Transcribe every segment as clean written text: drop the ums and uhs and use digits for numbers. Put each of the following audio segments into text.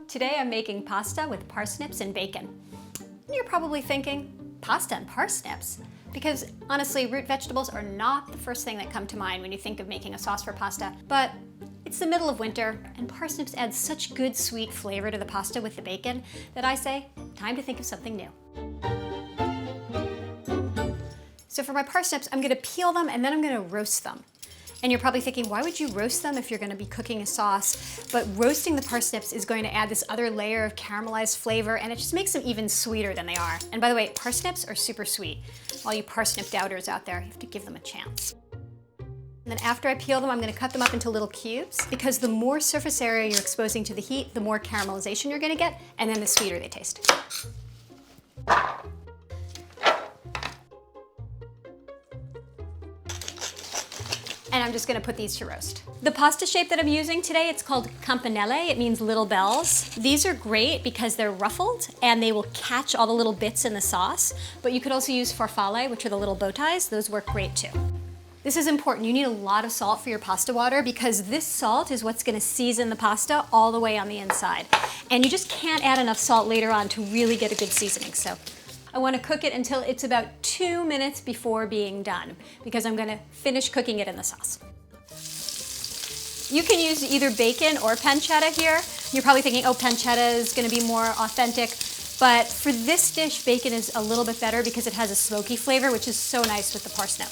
Today I'm making pasta with parsnips and bacon. And you're probably thinking, pasta and parsnips? Because honestly, root vegetables are not the first thing that come to mind when you think of making a sauce for pasta, but it's the middle of winter and parsnips add such good sweet flavor to the pasta with the bacon that I say, time to think of something new. So for my parsnips, I'm gonna peel them and then I'm gonna roast them. And you're probably thinking, why would you roast them if you're gonna be cooking a sauce? But roasting the parsnips is going to add this other layer of caramelized flavor, and it just makes them even sweeter than they are. And by the way, parsnips are super sweet. All you parsnip doubters out there, you have to give them a chance. And then after I peel them, I'm gonna cut them up into little cubes, because the more surface area you're exposing to the heat, the more caramelization you're gonna get, and then the sweeter they taste. And I'm just gonna put these to roast. The pasta shape that I'm using today, it's called campanelle. It means little bells. These are great because they're ruffled and they will catch all the little bits in the sauce, but you could also use farfalle, which are the little bow ties. Those work great too. This is important. You need a lot of salt for your pasta water because this salt is what's gonna season the pasta all the way on the inside. And you just can't add enough salt later on to really get a good seasoning. So I want to cook it until it's about 2 minutes before being done because I'm going to finish cooking it in the sauce. You can use either bacon or pancetta here. You're probably thinking, oh, pancetta is going to be more authentic, but for this dish, bacon is a little bit better because it has a smoky flavor, which is so nice with the parsnip.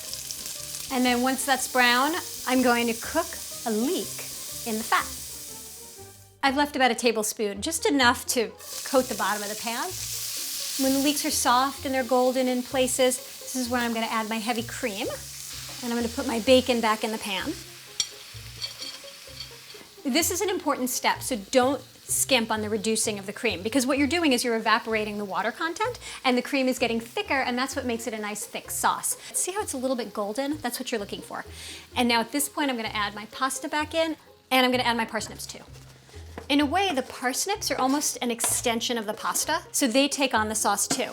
And then once that's brown, I'm going to cook a leek in the fat. I've left about a tablespoon, just enough to coat the bottom of the pan. When the leeks are soft and they're golden in places, this is when I'm gonna add my heavy cream. And I'm gonna put my bacon back in the pan. This is an important step, so don't skimp on the reducing of the cream, because what you're doing is you're evaporating the water content and the cream is getting thicker, and that's what makes it a nice thick sauce. See how it's a little bit golden? That's what you're looking for. And now at this point, I'm gonna add my pasta back in, and I'm gonna add my parsnips too. In a way, the parsnips are almost an extension of the pasta, so they take on the sauce too.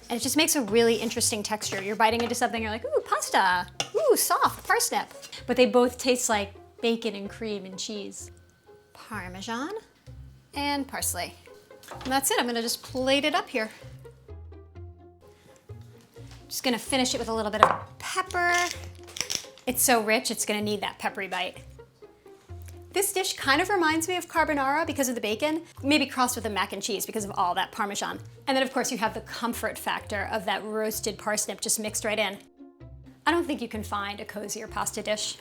And it just makes a really interesting texture. You're biting into something, you're like, ooh, pasta, ooh, soft parsnip. But they both taste like bacon and cream and cheese. Parmesan and parsley. And that's it, I'm gonna just plate it up here. Just gonna finish it with a little bit of pepper. It's so rich, it's gonna need that peppery bite. This dish kind of reminds me of carbonara because of the bacon, maybe crossed with the mac and cheese because of all that Parmesan. And then of course you have the comfort factor of that roasted parsnip just mixed right in. I don't think you can find a cozier pasta dish.